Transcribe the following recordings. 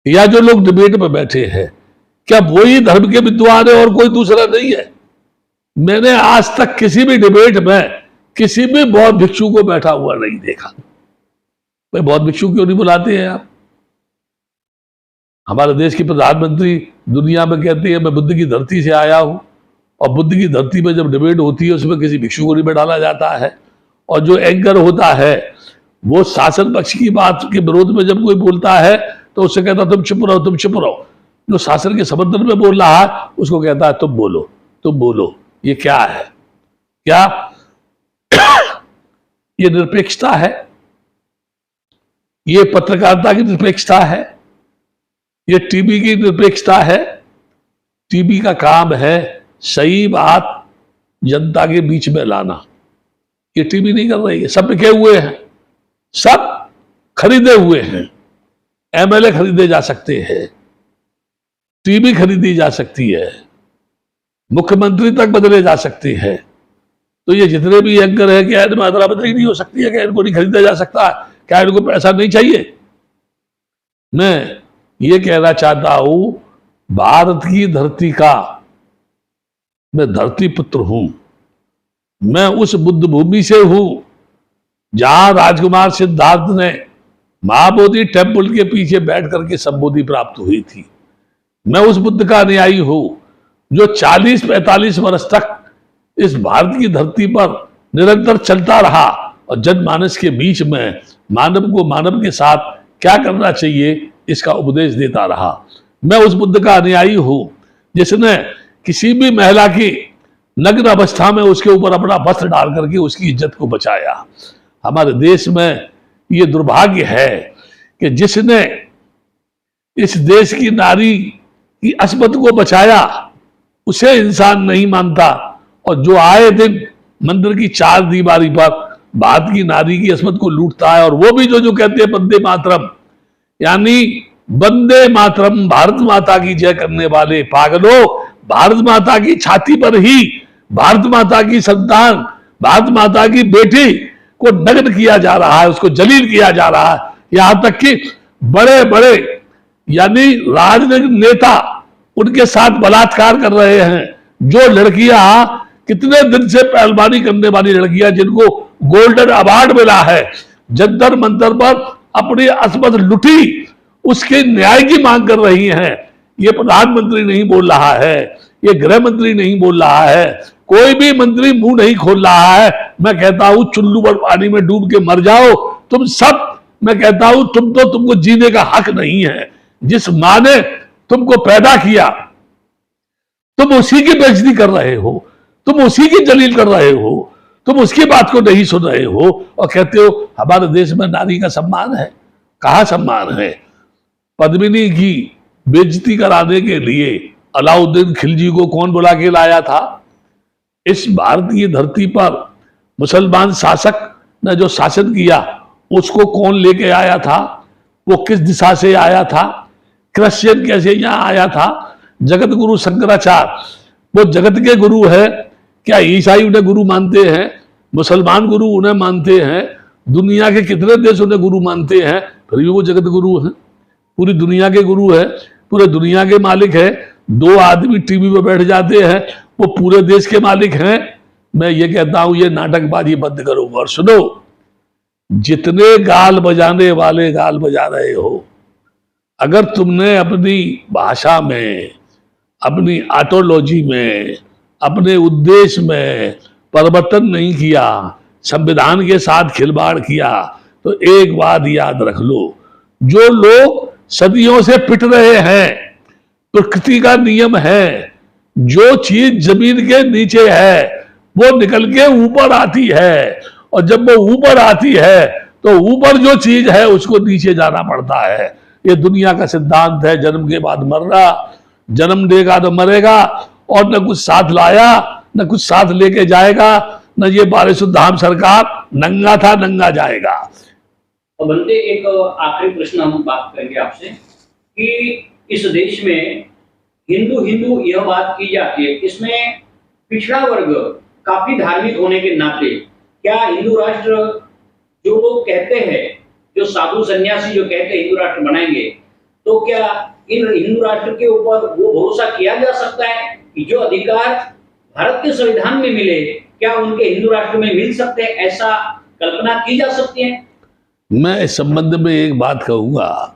या जो लोग डिबेट में बैठे हैं, क्या वही धर्म के विद्वान है और कोई दूसरा नहीं है? मैंने आज तक किसी भी डिबेट में किसी भी बौद्ध भिक्षु को बैठा हुआ नहीं देखा। भाई बौद्ध भिक्षु क्यों नहीं बुलाते हैं आप? हमारे देश की प्रधानमंत्री दुनिया में कहती है मैं बुद्ध की धरती से आया हूं, और बुद्ध की धरती में जब डिबेट होती है उसमें किसी भिक्षु को नहीं बैठाला जाता है। और जो एंकर होता है वो शासन पक्ष की बात के विरोध में जब कोई बोलता है तो उससे कहता तुम चुप रहो, तुम चुप रहो। जो शासन के समर्थन में बोल रहा है उसको कहता है तुम बोलो, तुम बोलो। ये क्या है? क्या ये निरपेक्षता है? ये पत्रकारिता की निरपेक्षता है? ये टीवी की निरपेक्षता है? टीवी का काम है सही बात जनता के बीच में लाना। ये टीवी नहीं कर रही है। सब बिके हुए हैं, सब खरीदे हुए हैं। एमएलए खरीदे जा सकते हैं, टीवी खरीदी जा सकती है, मुख्यमंत्री तक बदले जा सकते हैं। तो ये जितने भी एंकर है, क्या इनमें अदला बदली नहीं हो सकती है? क्या इनको नहीं खरीदा जा सकता? क्या इनको पैसा नहीं चाहिए? मैं ये कहना चाहता हूं, भारत की धरती का मैं धरती पुत्र हूं। मैं उस बुद्ध भूमि से हूं जहां राजकुमार सिद्धार्थ ने महाबोधि टेम्पल के पीछे बैठ करके संबोधि प्राप्त हुई थी। मैं उस बुद्ध का अनुयायी हूं जो 40-45 वर्ष तक इस भारत की धरती पर निरंतर चलता रहा और जनमानस के बीच में मानव को मानव के साथ क्या करना चाहिए इसका उपदेश देता रहा। मैं उस बुद्ध का अनुयायी हूं जिसने किसी भी महिला की नग्न अवस्था में उसके ऊपर अपना वस्त्र डाल करके उसकी इज्जत को बचाया। हमारे देश में ये दुर्भाग्य है कि जिसने इस देश की नारी की अस्मत को बचाया उसे इंसान नहीं मानता, और जो आए दिन मंदिर की चार दीवारी पर भारत की नारी की अस्मत को लूटता है, और वो भी जो कहते हैं वंदे मातरम, यानी वंदे मातरम भारत माता की जय करने वाले पागलों, भारत माता की छाती पर ही भारत माता की संतान, भारत माता की बेटी को नग्न किया जा रहा है, उसको जलील किया जा रहा है। यहां तक कि बड़े बड़े यानी राजनीतिक नेता उनके साथ बलात्कार कर रहे हैं। जो लड़कियां कितने दिन से पहलवानी करने वाली लड़कियां जिनको गोल्डन अवार्ड मिला है, जंतर मंतर पर अपनी अस्मत लुटी, उसके न्याय की मांग कर रही हैं। ये प्रधानमंत्री नहीं बोल रहा है, ये गृह मंत्री नहीं बोल रहा है, कोई भी मंत्री मुंह नहीं खोल रहा है। मैं कहता हूं चुल्लू पर पानी में डूब के मर जाओ तुम सब। मैं कहता हूं तुमको जीने का हक नहीं है। जिस मां ने तुमको पैदा किया तुम उसी की बेइज्जती कर रहे हो, तुम उसी की जलील कर रहे हो, तुम उसकी बात को नहीं सुन रहे हो और कहते हो हमारे देश में नारी का सम्मान है। कहां सम्मान है? पद्मिनी की बेइज्जती कराने के लिए अलाउद्दीन खिलजी को कौन बुला के लाया था? इस भारत की धरती पर मुसलमान शासक ने जो शासन किया उसको कौन लेके आया था? वो किस दिशा से आया था? क्रिश्चियन कैसे यहां आया था? जगत गुरु शंकराचार्य वो जगत के गुरु है क्या? ईसाई उन्हें गुरु मानते हैं, मुसलमान गुरु उन्हें मानते हैं, दुनिया के कितने देश उन्हें गुरु मानते हैं, फिर भी वो जगत गुरु है, पूरी दुनिया के गुरु है, पूरे दुनिया के मालिक है। दो आदमी टीवी पे बैठ जाते हैं वो पूरे देश के मालिक हैं। मैं ये कहता हूं ये नाटकबाजी बंद करो और सुनो, जितने गाल बजाने वाले गाल बजा रहे हो, अगर तुमने अपनी भाषा में, अपनी आइडियोलॉजी में, अपने उद्देश्य में परिवर्तन नहीं किया, संविधान के साथ खिलवाड़ किया, तो एक बात याद रख लो, जो लोग सदियों से पिट रहे हैं, प्रकृति का नियम है, जो चीज जमीन के नीचे है वो निकल के ऊपर आती है, और जब वो ऊपर आती है तो ऊपर जो चीज है उसको नीचे जाना पड़ता है। ये दुनिया का सिद्धांत है। जन्म के बाद मरना, जन्म देगा तो मरेगा, और न कुछ साथ लाया न कुछ साथ लेके जाएगा, न ये बारिशुद्ध धाम सरकार नंगा था नंगा जाएगा। तो बनते एक आखिरी प्रश्न हम बात करेंगे आपसे कि इस देश में हिंदू हिंदू यह बात की जाती है, इसमें पिछड़ा वर्ग काफी धार्मिक होने के नाते क्या हिंदू राष्ट्र जो लोग कहते हैं, जो साधु सन्यासी जो कहते हैं हिंदू राष्ट्र बनाएंगे, तो क्या इन हिंदू राष्ट्र के ऊपर वो भरोसा किया जा सकता है कि जो अधिकार भारत के संविधान में मिले, क्या उनके हिंदू राष्ट्र में मिल सकते हैं? ऐसा कल्पना की जा सकती है? मैं इस संबंध में एक बात कहूंगा।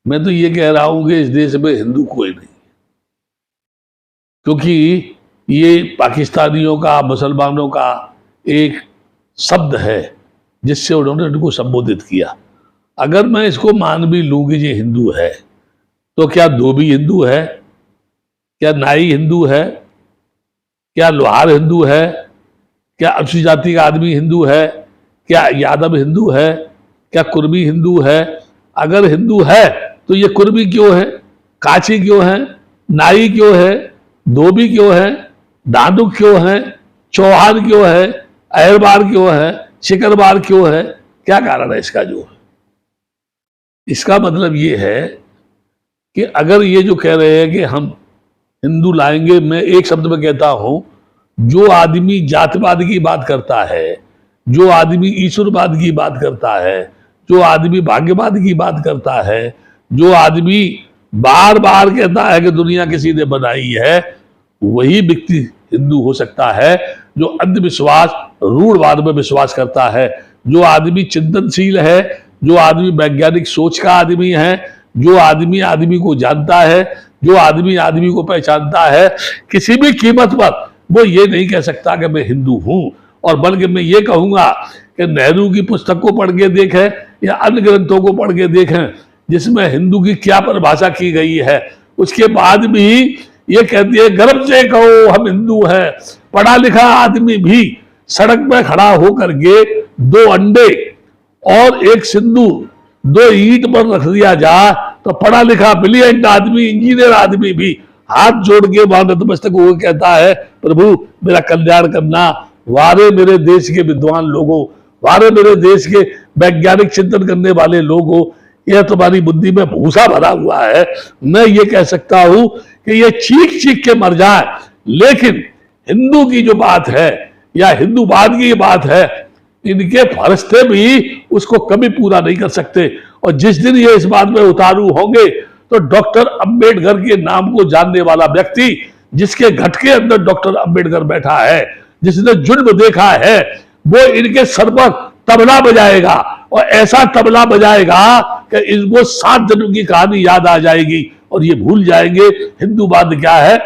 मैं तो ये कह रहा हूं कि इस देश में हिंदू कोई नहीं, क्योंकि ये पाकिस्तानियों का, मुसलमानों का एक शब्द है जिससे उन्होंने उनको संबोधित किया। अगर मैं इसको मान भी लूँ कि ये हिंदू है, तो क्या धोबी हिंदू है? क्या नाई हिंदू है? क्या लोहार हिंदू है? क्या अनुसूचित जाति का आदमी हिंदू है? क्या यादव हिंदू है? क्या कुर्मी हिंदू है? अगर हिंदू है तो ये कुर्मी क्यों है? काची क्यों है? नाई क्यों है? धोबी क्यों है? दादुक क्यों है? चौहान क्यों है? अहरबार क्यों है? शिकरबार क्यों है? क्या कारण है इसका? जो है, इसका मतलब ये है कि अगर ये जो कह रहे हैं कि हम हिंदू लाएंगे, मैं एक शब्द में कहता हूं, जो आदमी जातिवाद की बात करता है, जो आदमी ईश्वरवाद की बात करता है, जो आदमी भाग्यवाद की बात करता है, जो आदमी बार बार कहता है कि दुनिया किसी ने बनाई है, वही व्यक्ति हिंदू हो सकता है जो अंधविश्वास, रूढ़वाद में विश्वास करता है, जो आदमी चिंतनशील है, जो आदमी वैज्ञानिक सोच का आदमी है, जो आदमी आदमी को जानता है, जो आदमी आदमी को पहचानता है। किसी भी कीमत पर वो ये नहीं कह सकता कि मैं हिंदू हूं, और बल्कि मैं ये कहूंगा कि नेहरू की पुस्तक को पढ़ के देखें या अन्य ग्रंथों को पढ़ के देखें जिसमें हिंदू की क्या परिभाषा की गई है, उसके बाद भी ये कहती है गर्व से कहो हम हिंदू हैं। पढ़ा लिखा आदमी भी सड़क में खड़ा होकर के 2 अंडे और 1 सिंदूर 2 ईंट पर रख दिया जा तो पढ़ा लिखा ब्रिलियंट आदमी, इंजीनियर आदमी भी हाथ जोड़ के वहां नतमस्तक होकर कहता है प्रभु मेरा कल्याण करना। वारे मेरे देश के विद्वान लोगों, वारे मेरे देश के वैज्ञानिक चिंतन करने वाले लोगों, यह तुम्हारी बुद्धि में भूसा भरा हुआ है। मैं ये कह सकता हूं कि ये चीख चीख के मर जाए, लेकिन हिंदू की जो बात है या हिंदूवाद की बात है, इनके फरिश्ते भी उसको कभी पूरा नहीं कर सकते। और जिस दिन ये इस बात में उतारू होंगे तो डॉक्टर अंबेडकर के नाम को जानने वाला व्यक्ति, जिसके घट के अंदर डॉक्टर अंबेडकर बैठा है, जिसने जुल्म देखा है, वो इनके सर पर तबला बजाएगा, और ऐसा तबला बजाएगा कि इनको 7 जनों की कहानी याद आ जाएगी और ये भूल जाएंगे हिंदूवाद क्या है।